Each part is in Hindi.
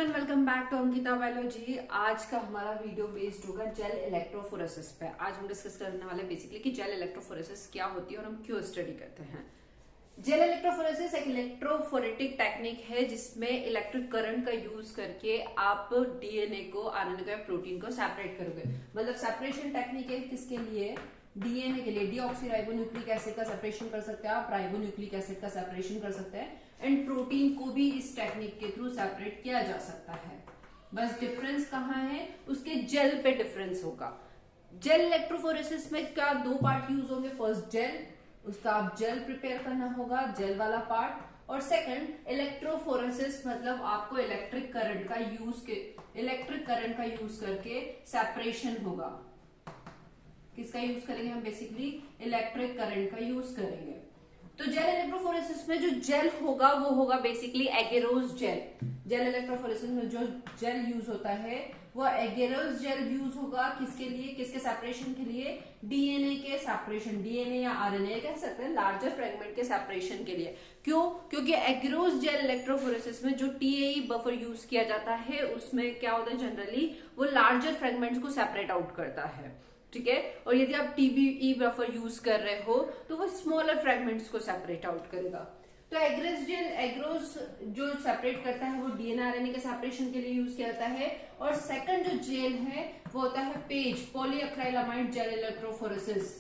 And welcome back to Ankita biology. आज का हमारा वीडियो बेस्ड होगा जेल इलेक्ट्रोफोरेसिस पे। आज हम डिस्कस करने वाले बेसिकली कि जेल इलेक्ट्रोफोरेसिस क्या होती है और हम क्यों स्टडी करते हैं। जेल इलेक्ट्रोफोरेसिस एक इलेक्ट्रोफोरेटिक टेक्निक है जिसमें इलेक्ट्रिक करंट का यूज करके आप डीएनए को, आरएनए को या प्रोटीन को सेपरेट करोगे। मतलब सेपरेशन टेक्निक है किसके लिए? डीएनए के लिए। डीऑक्सीराइबोन्यूक्लिक एसिड का सेपरेशन कर सकते हैं आप, राइबोन्यूक्लिक एसिड का सेपरेशन कर सकते हैं, एंड प्रोटीन को भी इस टेक्निक के थ्रू सेपरेट किया जा सकता है। बस डिफरेंस कहाँ है? उसके जेल पे डिफरेंस होगा। जेल इलेक्ट्रोफोरेसिस में क्या दो पार्ट यूज होंगे? फर्स्ट जेल, उसका आप जेल प्रिपेयर करना होगा, जेल वाला पार्ट, और सेकंड इलेक्ट्रोफोरेसिस मतलब आपको इलेक्ट्रिक करंट का यूज करके सेपरेशन होगा। किसका यूज करेंगे हम? बेसिकली इलेक्ट्रिक करंट का यूज करेंगे। तो जेल इलेक्ट्रोफोरेसिस में जो जेल होगा वो होगा basically agarose gel. Gel electrophoresis में जो जेल यूज होता है वो एगेरोस जेल यूज होगा। किसके लिए? किसके सेपरेशन के लिए? डीएनए के सेपरेशन, डीएनए या आरएनए कह सकते हैं, लार्जर फ्रेगमेंट के सेपरेशन के लिए। क्यों? क्योंकि एगेरोस जेल इलेक्ट्रोफोरेसिस में जो टीएई बफर यूज किया जाता है उसमें क्या होता है, जनरली वो लार्जर फ्रेगमेंट्स को सेपरेट आउट करता है। ठीक है। और यदि आप टीबीई बफर यूज कर रहे हो तो वो स्मॉलर फ्रेगमेंट्स को सेपरेट आउट करेगा। तो एग्रोस जो सेपरेट करता है वो डीएनए आरएनए के सेपरेशन के लिए यूज किया जाता है। और सेकंड जो जेल है वो होता है पेज, पॉलीअक्राइलामाइड जेल इलेक्ट्रोफोरेसिस,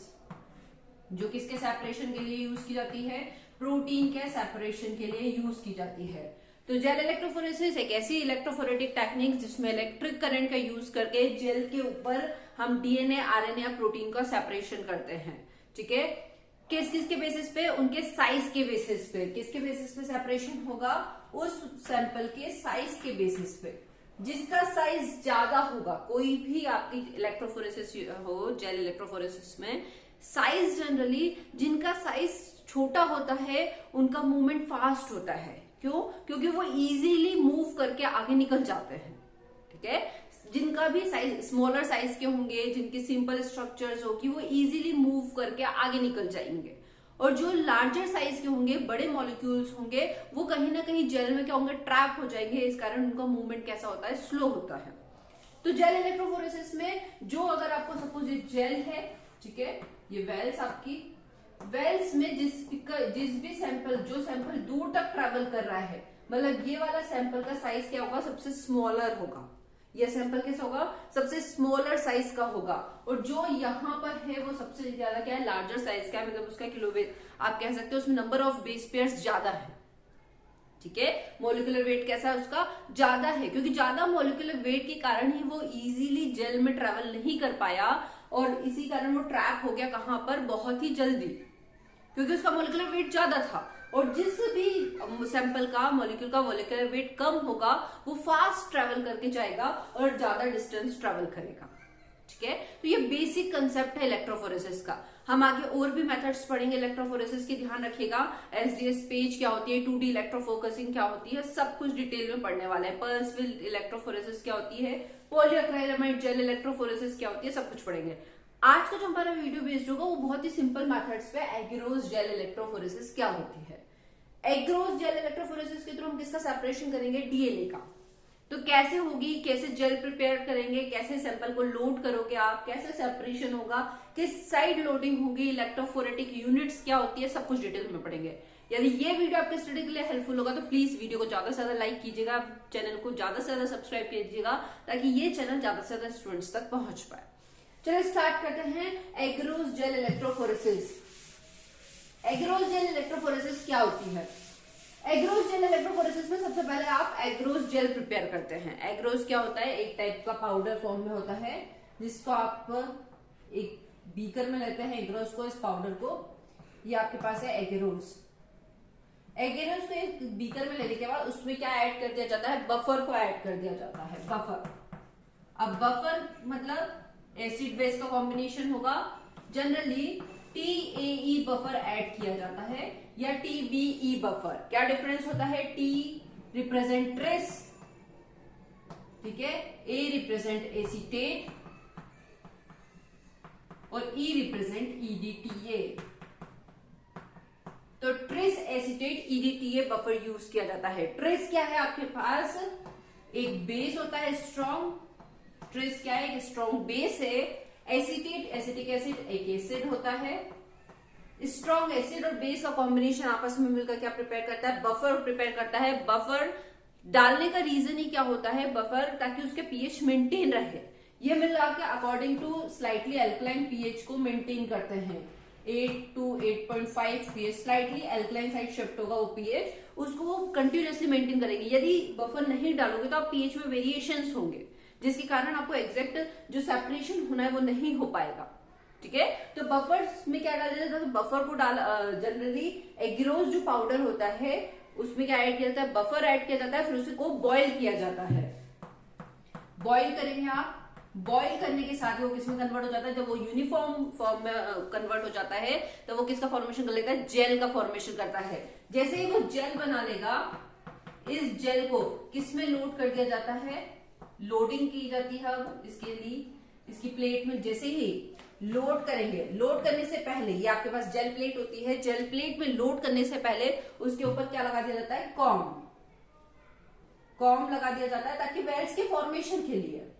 जो किसके सेपरेशन के लिए यूज की जाती है? प्रोटीन के सेपरेशन के लिए यूज की जाती है। तो जेल इलेक्ट्रोफोरेसिस एक ऐसी इलेक्ट्रोफोरेटिक टेक्निक जिसमें इलेक्ट्रिक करंट का यूज करके जेल के ऊपर हम डीएनए, आरएनए या प्रोटीन का सेपरेशन करते हैं। ठीक है। किसके बेसिस पे? उनके साइज के बेसिस पे। किसके बेसिस पे सेपरेशन होगा? उस सैंपल के साइज के बेसिस पे। जिसका साइज ज्यादा होगा, कोई भी आपकी इलेक्ट्रोफोरेसिस हो जेल इलेक्ट्रोफोरेसिस में, साइज जनरली जिनका साइज छोटा होता है उनका मूवमेंट फास्ट होता है। क्यों? क्योंकि वो इजीली मूव करके आगे निकल जाते हैं। ठीक है। जिनका भी साइज स्मॉलर साइज के होंगे, जिनकी सिंपल स्ट्रक्चर्स होगी, वो इजीली मूव करके आगे निकल जाएंगे। और जो लार्जर साइज के होंगे, बड़े मॉलिक्यूल्स होंगे, वो कहीं ना कहीं जेल में क्या होंगे? ट्रैप हो जाएंगे। इस कारण उनका मूवमेंट कैसा होता है? स्लो होता है। तो जेल इलेक्ट्रोफोरेसिस में जो अगर आपको सपोज ये जेल है, ठीक है, ये वेल्स आपकी, वेल्स में जिस भी सैंपल, जो सैंपल दूर तक ट्रेवल कर रहा है, मतलब ये वाला सैंपल का साइज क्या होगा? सबसे स्मॉलर होगा। ये सैंपल कैसा होगा? सबसे स्मॉलर साइज का होगा। और जो यहाँ पर है वो सबसे ज्यादा क्या है? लार्जर साइज का है। मतलब उसका किलोवेट आप कह सकते हो, उसमें नंबर ऑफ बेस पेयर्स ज्यादा है। ठीक है। मोलिकुलर वेट कैसा है उसका? ज्यादा है, क्योंकि ज्यादा मोलिकुलर वेट के कारण ही वो इजीली जेल में ट्रेवल नहीं कर पाया, और इसी कारण वो ट्रैप हो गया। कहां पर? बहुत ही जल्दी, क्योंकि उसका मोलिकुलर वेट ज्यादा था। और जिस भी सैंपल का मॉलिक्यूल का मोलिकुलर वेट कम होगा वो फास्ट ट्रेवल करके जाएगा और ज्यादा डिस्टेंस ट्रेवल करेगा। ठीक है। तो ये बेसिक कंसेप्ट है इलेक्ट्रोफोरेसिस का। हम आगे और भी मेथड्स पढ़ेंगे इलेक्ट्रोफोरेसिस की, ध्यान रखिएगा। एसडीएस पेज क्या होती है, 2D इलेक्ट्रोफोकसिंग क्या होती है, सब कुछ डिटेल में पढ़ने वाला है। पल्सविल इलेक्ट्रोफोरेसिस क्या होती है, पॉलीअक्राइलामाइड जेल इलेक्ट्रोफोरेसिस क्या होती है, सब कुछ पढ़ेंगे। आज का जो हमारा वीडियो बेस्ड होगा वो बहुत ही सिंपल मेथड्स पे एगेरोस जेल इलेक्ट्रोफोरेसिस क्या होती है। एगेरोस जेल इलेक्ट्रोफोरेसिस के थ्रू हम किसका सेपरेशन करेंगे? डीएनए का। तो कैसे होगी, कैसे जेल प्रिपेयर करेंगे, कैसे सैंपल को लोड करोगे आप, कैसे सेपरेशन होगा, किस साइड लोडिंग होगी, इलेक्ट्रोफोरेटिक यूनिट्स क्या होती है, सब कुछ डिटेल में पढ़ेंगे। यदि ये वीडियो आपके स्टडी के लिए हेल्पफुल होगा तो प्लीज वीडियो को ज्यादा से ज्यादा लाइक कीजिएगा, चैनल को ज्यादा से ज्यादा सब्सक्राइब कीजिएगा, ताकि ये चैनल ज्यादा से ज्यादा स्टूडेंट्स तक पहुंच पाए। चलिए स्टार्ट करते हैं agarose gel electrophoresis. Agarose gel electrophoresis क्या होती है? एगेरोस जेल इलेक्ट्रोफोरेसिस में सबसे पहले आप एगेरोस जेल प्रिपेयर करते हैं। एगेरोस क्या होता है? एक टाइप का पाउडर फॉर्म में होता है, जिसको आप एक बीकर में लेते हैं एगेरोस को, इस पाउडर को। ये आपके पास है एगेरोस। एगेरोस को एक बीकर में लेने के बाद उसमें क्या ऐड कर दिया जाता है? बफर को ऐड कर दिया जाता है, बफर। अब बफर मतलब एसिड बेस का कॉम्बिनेशन होगा। जनरली टीएई बफर ऐड किया जाता है या टीबीई बफर। क्या डिफरेंस होता है? टी रिप्रेजेंट ट्रेस, ठीक है, ए रिप्रेजेंट एसीटेट और ई रिप्रेजेंट ईडीटीए। तो trace acetate EDTA buffer use किया जाता है। ट्रेस क्या है आपके पास? एक बेस होता है स्ट्रॉन्ग, ट्रेस क्या है, एक स्ट्रॉन्ग बेस है। एसिटेट, एसिटिक एसिड एक एसिड होता है। स्ट्रॉन्ग एसिड और बेस का कॉम्बिनेशन आपस में मिलकर क्या प्रिपेयर करता है, बफर प्रिपेयर करता है। बफर डालने का रीजन ही क्या होता है, बफर, ताकि उसके पीएच मेंटेन रहे। ये मिला के according to slightly alkaline pH को मेंटेन करते हैं। 8 to 8.5 pH, slightly alkaline side shift होगा वो पीएच, उसको वो कंटिन्यूअसली मेंटेन करेंगे। यदि बफर नहीं डालोगे तो आप पीएच में वेरिएशंस होंगे, जिसके कारण आपको एग्जैक्ट जो सेपरेशन होना है वो नहीं हो पाएगा। ठीक है, तो बफर्स में क्या डाला जाता है, तो बफर को डाल जनरली एग्रोज जो पाउडर होता है उसमें क्या ऐड किया जाता है, बफर ऐड किया जाता है, फिर उसको बॉईल किया जाता है। बॉईल करेंगे आप, बॉईल करने के साथ वो किसमें कन्वर्ट हो जाता है, जब वो यूनिफॉर्म फॉर्म में कन्वर्ट हो जाता है तो वो किसका फॉर्मेशन कर लेता है, जेल का फॉर्मेशन करता है। जैसे ही वो जेल बना लेगा, इस जेल को किसमें लोड कर दिया जाता है, लोडिंग की जाती है। अब इसके लिए इसकी प्लेट में जैसे ही लोड करेंगे, लोड करने से पहले ये आपके पास जेल प्लेट होती है, जेल प्लेट में लोड करने से पहले उसके ऊपर क्या लगा दिया जाता है, कॉम लगा दिया जाता है, ताकि वेल्स के फॉर्मेशन के लिए।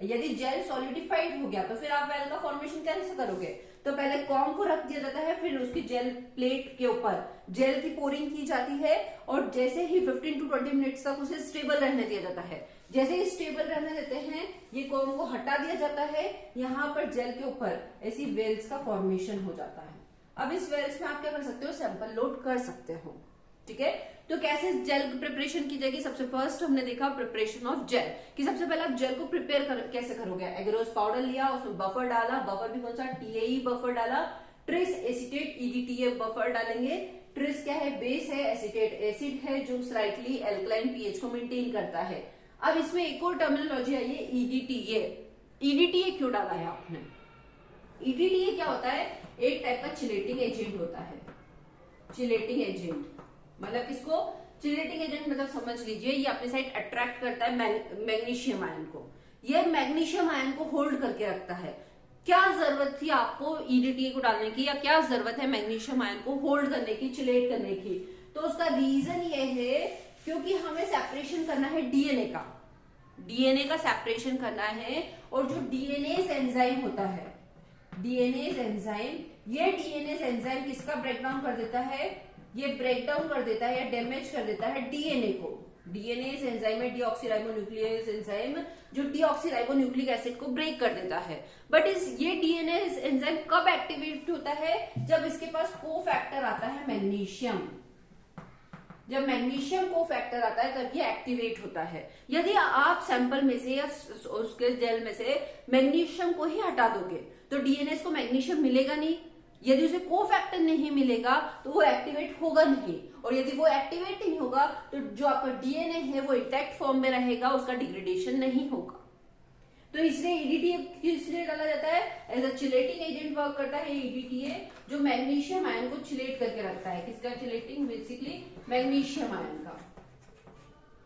यदि जेल सॉलिडिफाइड हो गया तो फिर आप वेल का फॉर्मेशन कैसे करोगे, तो पहले कॉम को रख दिया जाता है, फिर उसकी जेल प्लेट के ऊपर जेल की पोरिंग की जाती है, और जैसे ही 15 to 20 मिनट्स तक उसे स्टेबल रहने दिया जाता है। जैसे ही स्टेबल रहने देते हैं, ये कॉम को हटा दिया जाता है, यहाँ पर जेल के ऊपर ऐसी वेल्स का फॉर्मेशन हो जाता है। अब इस वेल्स में आप क्या कर सकते हो, सैंपल लोड कर सकते हो। ठीक है, तो कैसे जेल प्रिपरेशन की जाएगी, सबसे फर्स्ट हमने देखा प्रिपरेशन ऑफ जेल, कि सबसे पहले आप जेल को कैसे करोगे। एग्रोज पाउडर लिया, उसमें बफर डाला, बफर भी कौन सा, टीएई बफर डाला। ट्रेस एसिटेट ईडीटीए बफर डालेंगे। ट्रेस क्या है, बेस है, एसिटेट एसिड है जो स्लाइटली एल्कलाइन पीएच को मेंटेन करता है। अब इसमें एक और टर्मिनोलॉजी आई है, ईडीटीए। ईडीटीए क्यों डाला है आपने, ईडीटीए क्या होता है, एक टाइप का चिलेटिंग एजेंट होता है। चिलेटिंग एजेंट मतलब किसको, चिलेटिंग एजेंट मतलब समझ लीजिए ये अपने साइड अट्रैक्ट करता है मैग्नीशियम आयन को। ये मैग्नीशियम आयन को होल्ड करके रखता है। क्या जरूरत थी आपको ईडीटीए को डालने की, या क्या जरूरत है मैग्नीशियम आयन को होल्ड करने की, चिलेट करने की, तो उसका रीजन ये है क्योंकि हमें सेपरेशन करना है डीएनए का, डीएनए का सेपरेशन करना है। और जो डीएनएज एंजाइम होता है, डीएनएज एंजाइम, ये डीएनएज एंजाइम किसका ब्रेकडाउन कर देता है, ये ब्रेकडाउन कर देता है या डैमेज कर देता है डीएनए को। डीएनएज एंजाइम है डीऑक्सीराइबोन्यूक्लियस एंजाइम, जो डीऑक्सीराइबोन्यूक्लिक एसिड को ब्रेक कर देता है। बट ये डीएनएज एंजाइम कब एक्टिवेट होता है, जब इसके पास कोफैक्टर आता है मैग्नीशियम। जब मैग्नीशियम कोफैक्टर आता है तब ये एक्टिवेट होता है। यदि आप सैंपल में से या उसके जेल में से मैग्नीशियम को ही हटा दोगे तो डीएनएस को मैग्नीशियम मिलेगा नहीं। यदि उसे कोफैक्टर नहीं मिलेगा तो वो एक्टिवेट होगा नहीं, और यदि वो एक्टिवेट नहीं होगा तो जो आपका डीएनए है वो इंटैक्ट फॉर्म में रहेगा, उसका डिग्रेडेशन नहीं होगा। तो इसलिए ईडीटीए इसलिए डाला जाता है, as a chelating agent work करता है ईडीटीए, जो मैग्नीशियम आयन को चिलेट करके रखता है। किसका चिलेटिंग, बेसिकली मैग्नीशियम आयन का।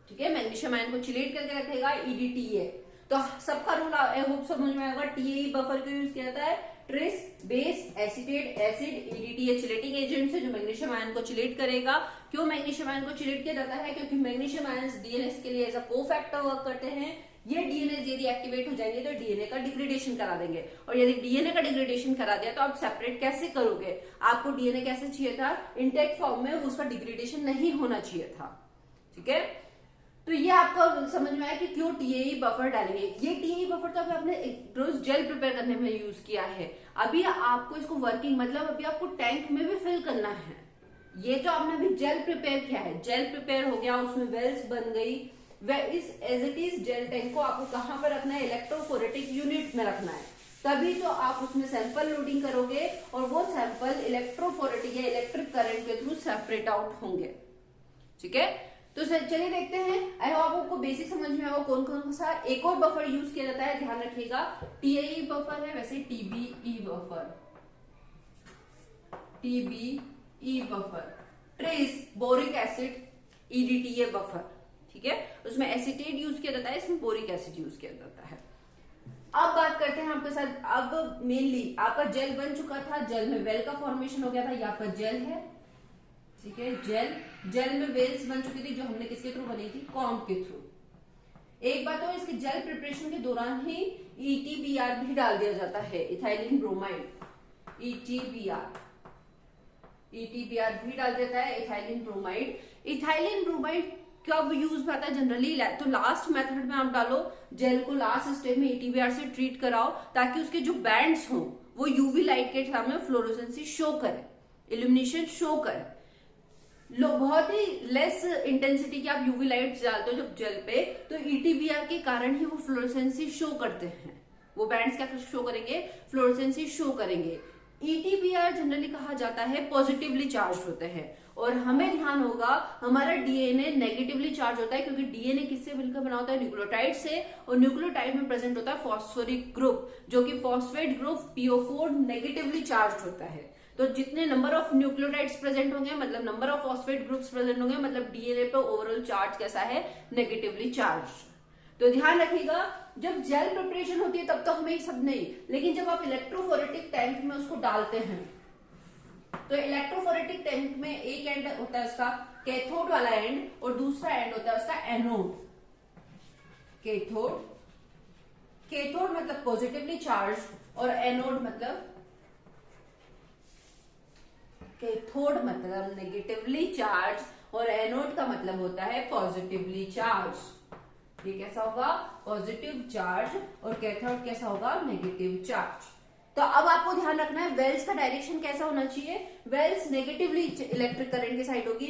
ठीक है, मैग्नीशियम आयन को चिलेट करके रखेगा ईडीटीए। तो सबका रूल आई होप समझ में आएगा। टीएई बफर क्यों यूज किया जाता है, trace, base, acetate acid, EDTA chelating agent है जो मैग्नीशियम आयन को चिलेट करेगा। क्यों मैग्नीशियम आयन को चिलेट किया जाता है, क्योंकि मैग्नीशियम आयन डीएनएस के लिए एज अ कोफैक्टर वर्क करते हैं। ये डीएनए यदि एक्टिवेट हो जाएंगे तो डीएनए का डिग्रेडेशन करा देंगे, और यदि डीएनए का डिग्रेडेशन करा दिया तो आप सेपरेट कैसे करोगे। आपको डीएनए कैसे चाहिए था, इंटैक्ट फॉर्म में, उसका डिग्रेडेशन नहीं होना चाहिए था। ठीक है, तो ये आपका समझ में आया कि क्यों टीएई बफर डालेंगे। ये टीएई बफर तो अभी आपने रोज जेल प्रिपेयर करने में यूज किया है, अभी आपको इसको वर्किंग मतलब अभी आपको टैंक में भी फिल करना है। ये जो आपने अभी जेल प्रिपेयर किया है, जेल प्रिपेयर हो गया, उसमें वेल्स बन गई, इस as it is gel tank को आपको कहां पर रखना है, इलेक्ट्रोफोरेटिक यूनिट में रखना है। तभी तो आप उसमें सैंपल लोडिंग करोगे और वो सैंपल इलेक्ट्रोफोरेटिक या इलेक्ट्रिक करंट के थ्रू सेपरेट आउट होंगे। ठीक है, तो चलिए देखते हैं। आई होप आपको बेसिक समझ में आएगा कौन कौन सा। एक और बफर यूज किया जाता है, ध्यान रखिएगा, टीएई बफर है, वैसे TBE buffer, TBE buffer, tris boric acid EDTA buffer. ठीक है, उसमें एसिटेट यूज किया जाता है, इसमें बोरिक एसिड यूज किया जाता है। अब बात करते हैं आपके साथ, अब मेनली आपका जेल बन चुका था, जेल में वेल का फॉर्मेशन हो गया था, ये आपका जेल है। ठीक है, जेल में वेल्स बन चुकी थी जो हमने किसके थ्रू बनी थी, कॉम के थ्रू। एक बात तो इसके जेल प्रिपरेशन के दौरान ही ETBr भी डाल दिया जाता है, इथाइलिन ब्रोमाइड, ETBr भी डाल देता है इथाइलिन ब्रोमाइड। इथाइलिन ब्रोमाइड कब यूज में आता है जनरली, तो लास्ट मेथड में आप डालो जेल को, लास्ट स्टेप में ETBr से ट्रीट कराओ ताकि उसके जो बैंड्स हो वो यूवी लाइट के सामने फ्लोरोसेंसी शो करे, इल्यूमिनेशन शो करे। बहुत ही लेस इंटेंसिटी की आप यूवी लाइट डालते हो जब जेल पे, तो ETBr के कारण ही वो फ्लोरोसेंसी शो करते हैं, वो बैंड्स क्या शो करेंगे, फ्लोरोसेंसी शो करेंगे। ETBr जनरली कहा जाता है पॉजिटिवली चार्ज होते हैं, और हमें ध्यान होगा हमारा डीएनए नेगेटिवली चार्ज होता है, क्योंकि डीएनए किससे मिलकर बना होता है, न्यूक्लियोटाइड से, और न्यूक्लियोटाइड में प्रेजेंट होता है फॉस्फोरिक ग्रुप, जो कि phosphate group PO4 negatively charge होता है। तो जितने नंबर ऑफ न्यूक्लियोटाइड्स प्रेजेंट होंगे, मतलब number of phosphate groups present होंगे, मतलब डीएनए पे ओवरऑल चार्ज कैसा है, नेगेटिवली चार्ज। तो ध्यान रखिएगा जब जेल प्रिपरेशन होती है तब तो हमें सब नहीं, लेकिन जब आप इलेक्ट्रोफोरेटिक टैंक में उसको डालते हैं, तो इलेक्ट्रोफोरेटिक टैंक में एक एंड होता है उसका कैथोड वाला एंड, और दूसरा एंड होता है उसका एनोड। कैथोड मतलब पॉजिटिवली चार्ज, और एनोड मतलब, कैथोड मतलब नेगेटिवली चार्ज, और एनोड का मतलब होता है पॉजिटिवली चार्ज। ये कैसा होगा, पॉजिटिव चार्ज, और कैथोड कैसा होगा, नेगेटिव चार्ज। तो अब आपको ध्यान रखना है वेल्स का डायरेक्शन कैसा होना चाहिए, वेल्स नेगेटिवली इलेक्ट्रिक करंट की साइड होगी,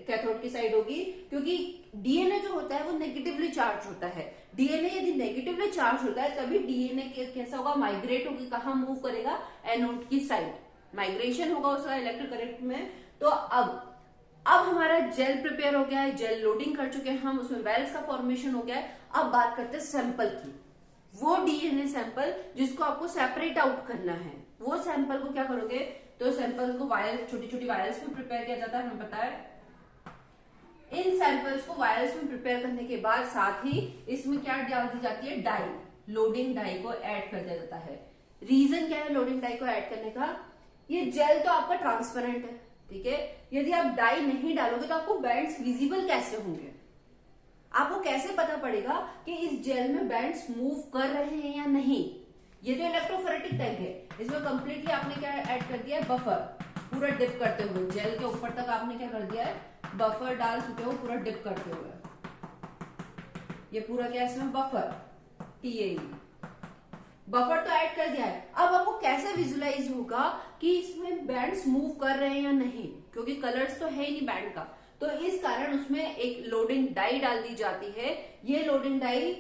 कैथोड की साइड होगी, क्योंकि डीएनए जो होता है वो नेगेटिवली चार्ज होता है। डीएनए यदि नेगेटिवली चार्ज होता है तभी डीएनए कैसा होगा, माइग्रेट होगी, कहां मूव करेगा, एनोड की साइड, माइग्रेशन होगा उसका इलेक्ट्रिक करंट में। तो अब हमारा जेल प्रिपेयर हो गया है, जेल लोडिंग कर चुके हैं हम, उसमें वेल्स का फॉर्मेशन हो गया है। अब बात करते हैं सैंपल की, वो डीएनए सैंपल जिसको आपको सेपरेट आउट करना है, वो सैंपल को क्या करोगे, तो सैंपल को वायल, छोटी छोटी वायल्स में प्रिपेयर किया जाता है, हमें पता है। इन सैंपल्स को वायल्स में प्रिपेयर करने के बाद साथ ही इसमें क्या डाल दी जाती है, डाई, लोडिंग डाई को ऐड कर दिया जाता है। रीजन क्या है लोडिंग डाई को ऐड करने का, ये जेल तो आपका ट्रांसपेरेंट है, ठीक है, यदि आप डाई नहीं डालोगे तो आपको बैंड्स विजिबल कैसे होंगे, आपको कैसे पता पड़ेगा कि इस जेल में बैंड्स मूव कर रहे हैं या नहीं। ये तो इलेक्ट्रोफोरेटिक टैंक है, इसमें कंप्लीटली आपने क्या ऐड कर दिया है, बफर, पूरा डिप करते हुए जेल के ऊपर तक आपने क्या कर दिया है, बफर डाल चुके हो पूरा डिप करते हुए, ये पूरा क्या है इसमें बफर, TAE बफर तो ऐड कर दिया है। अब आपको कैसे विजुलाइज होगा कि इसमें बैंड्स मूव कर रहे हैं या नहीं, क्योंकि कलर्स तो है ही नहीं बैंड का, तो इस कारण उसमें एक लोडिंग डाई डाल दी जाती है। ये लोडिंग डाई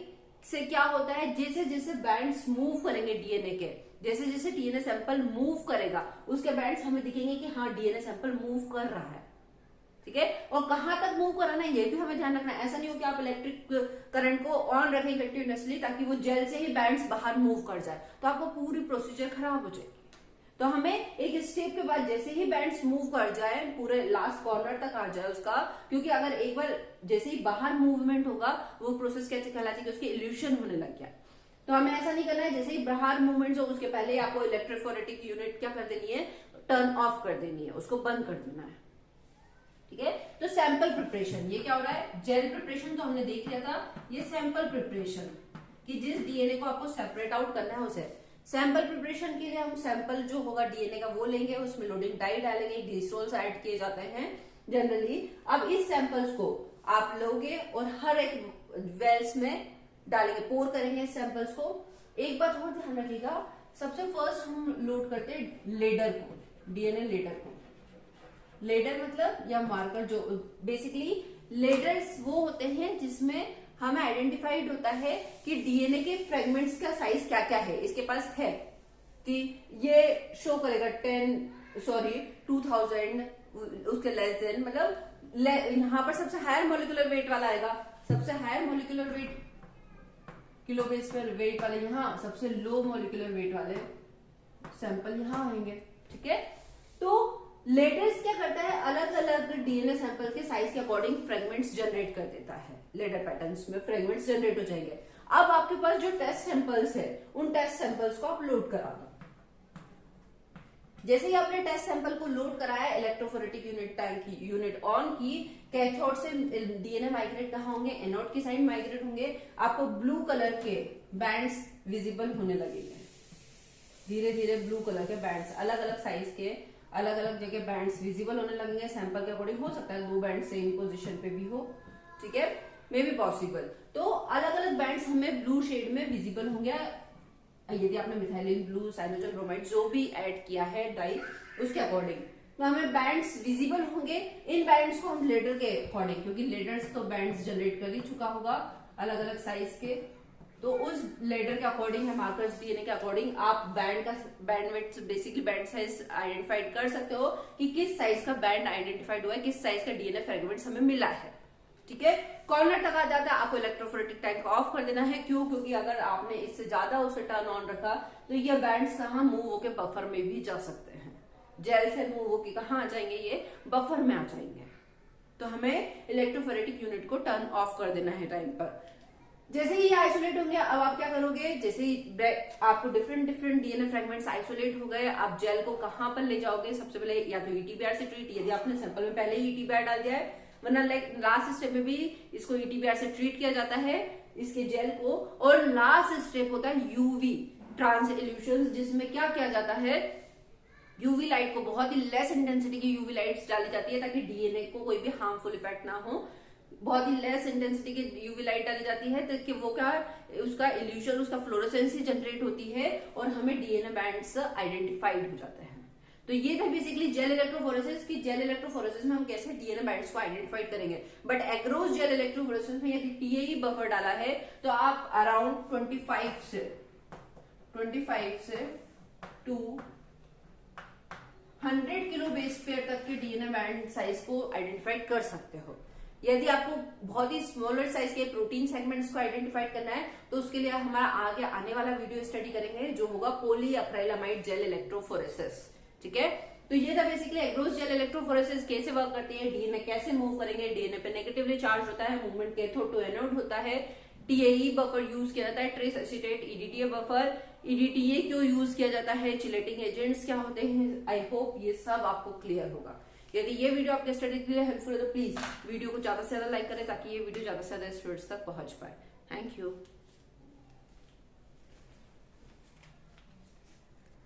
से क्या होता है, जैसे जैसे बैंड्स मूव करेंगे डीएनए के, जैसे जैसे डीएनए सैंपल मूव करेगा उसके बैंड्स हमें दिखेंगे कि हाँ डीएनए सैंपल मूव कर रहा है, ठीक है। और कहां तक मूव कराना है ये भी हमें ध्यान रखना है, ऐसा नहीं हो कि आप इलेक्ट्रिक करंट को ऑन रखें कंटिन्यूअसली ताकि वो जेल से ही बैंड्स बाहर मूव कर जाए, तो आपको पूरी प्रोसीजर खराब हो जाएगी। तो हमें एक स्टेप के बाद जैसे ही बैंड्स मूव कर जाए, पूरे लास्ट कॉर्नर तक आ जाए उसका, क्योंकि अगर एक बार जैसे ही बाहर मूवमेंट होगा वो प्रोसेस कैसे कहलाती है कि उसकी इल्यूशन होने लग गया, तो हमें ऐसा नहीं करना है। जैसे ही बाहर मूवमेंट हो उसके पहले आपको इलेक्ट्रोफोरेटिक यूनिट क्या कर देनी है, टर्न ऑफ कर देनी है, उसको बंद कर देना है, ठीक है। तो सैंपल प्रिपरेशन, ये क्या हो रहा है, जेल प्रिपरेशन तो हमने देख लिया था, ये सैंपल प्रिपरेशन कि जिस डीएनए को आपको सेपरेट आउट करना है उसे, सैंपल प्रिपरेशन के लिए हम सैंपल जो होगा डीएनए का वो लेंगे, उसमें लोडिंग डाई डालेंगे, ग्लिसरॉल्स ऐड किए जाते हैं जनरली। अब इस सैंपल्स को आप लोगे और हर एक वेल्स में डालेंगे, पोर करेंगे इस सैंपल्स को। एक बात और ध्यान रखिएगा, सबसे फर्स्ट हम लोड करते हैं लेडर को, डीएनए लेडर को। लेडर मतलब या मार्कर, जो बेसिकली लेडर्स वो होते हैं जिसमें हमें आइडेंटिफाइड होता है कि डीएनए के फ्रेगमेंट्स का साइज क्या क्या है इसके पास है, कि ये शो करेगा 2000 उसके लेस देन, मतलब यहाँ पर सबसे हायर मॉलिक्यूलर वेट वाला आएगा, सबसे higher molecular weight kilo base पर वेट वाले यहाँ, सबसे लो मॉलिक्यूलर वेट वाले सैंपल यहाँ आएंगे, ठीक है। तो लेडर्स क्या करता है, अलग अलग डीएनए सैंपल के साइज के अकॉर्डिंग फ्रेगमेंट्स जनरेट कर देता है, लेडर पैटर्न्स में फ्रेगमेंट्स जनरेट हो जाएंगे। अब आपके पास जो टेस्ट सैंपल्स है उन टेस्ट सैंपल्स को आप लोड करा दो, जैसे ही आपने टेस्ट सैंपल को लोड कराया, इलेक्ट्रोफोरेटिक यूनिट टैंक की यूनिट ऑन की, कैथोड से डीएनए माइग्रेट कहाँ होंगे, एनोड की साइड माइग्रेट होंगे। आपको ब्लू कलर के बैंड्स विजिबल होने लगेंगे, धीरे धीरे ब्लू कलर के बैंड्स, अलग अलग साइज के अलग अलग जगह बैंड्स विजिबल होने लगेंगे। सैंपल के अकॉर्डिंग हो सकता है 2 बैंड सेम पोजीशन पे भी हो, ठीक है, मे बी पॉसिबल। तो अलग अलग बैंड्स हमें ब्लू शेड में विजिबल होंगे यदि आपने मिथाइलिन ब्लू, साइनोजन ब्रोमाइड जो भी ऐड किया है डाई, उसके अकॉर्डिंग तो हमें बैंड्स विजिबल होंगे। इन बैंड्स को हम लेडर के अकॉर्डिंग, क्योंकि लेडर्स तो बैंड्स जनरेट कर ही चुका होगा अलग अलग साइज के, तो उस लेडर के अकॉर्डिंग है, मार्कर्स डीएनए के अकॉर्डिंग आप band weight, basically band size identified कर सकते हो कि किस साइज का बैंड आइडेंटिफाइड हुआ है, किस साइज का डीएनए फ्रेगमेंट्स हमें मिला है, ठीक है। कॉर्नर तक आ जाता है, आपको इलेक्ट्रोफोरेटिक टैंक ऑफ कर देना है। क्यों? क्योंकि अगर आपने इससे ज्यादा उसे टर्न ऑन रखा तो ये बैंड्स कहाँ मूव होके बफर में भी जा सकते हैं, जेल से मूव होके कहाँ आ जाएंगे, ये बफर में आ जाएंगे। तो हमें इलेक्ट्रोफोरेटिक यूनिट को टर्न ऑफ कर देना है टाइम पर। जैसे ही ये आइसोलेट होंगे, अब आप क्या करोगे, जैसे ही आपको डिफरेंट डीएनए फ्रेगमेंट्स आइसोलेट हो गए, आप जेल को कहाँ पर ले जाओगे, सबसे पहले या तो ईटीबीआर से ट्रीट, यदि आपने सैंपल में पहले ही ईटीबीआर डाल दिया है, वरना लास्ट स्टेप में भी इसको ईटीबीआर से ट्रीट किया जाता है इसके जेल को। और लास्ट स्टेप होता है यूवी ट्रांसइल्यूशन, जिसमें क्या किया जाता है, यूवी लाइट को, बहुत ही लेस इंटेंसिटी की यूवी लाइट्स डाली जाती है ताकि डीएनए को कोई भी हार्मफुल इफेक्ट ना हो। बहुत ही लेस इंटेंसिटी की यूवी लाइट डाली जाती है ताकि वो क्या, उसका इल्यूशन, उसका फ्लोरोसेंस ही जनरेट होती है और हमें डीएनए बैंड्स आइडेंटिफाइड हो जाते हैं। तो ये था बेसिकली जेल इलेक्ट्रोफोरेसिस की। जेल इलेक्ट्रोफोरेसिस में हम कैसे डीएनए बैंड्स को आइडेंटिफाइड करेंगे। बट एग्रोस जेल इलेक्ट्रोफोरेसिस में यदि टीएई बफर डाला है तो आप अराउंड 25 से 2 100 किलो बेस पेयर तक के डीएनए बैंड साइज को आइडेंटिफाइड कर सकते हो। यदि आपको बहुत ही स्मॉलर साइज के प्रोटीन सेगमेंट्स को आइडेंटिफाइड करना है तो उसके लिए हमारा आगे आने वाला वीडियो स्टडी करेंगे जो होगा पॉलीअक्रिलामाइड जेल इलेक्ट्रोफोरेसिस, ठीक है। तो ये था बेसिकली एग्रोस जेल इलेक्ट्रोफोरेसिस कैसे वर्क करती है, डीएनए कैसे मूव करेंगे, डीएनए पे नेगेटिवली चार्ज होता है, मूवमेंट कैथोड टू एनोड होता है, टीएई बफर यूज किया जाता है, trace acetate EDTA buffer, EDTA क्यों यूज किया जाता है, चिलेटिंग एजेंट्स क्या होते हैं। आई होप ये सब आपको क्लियर होगा। यदि ये वीडियो आपके स्टडी के लिए हेल्पफुल है तो प्लीज वीडियो को ज्यादा से ज्यादा लाइक करें ताकि ये वीडियो ज्यादा से ज्यादा स्टूडेंट्स तक पहुंच पाए। Thank you.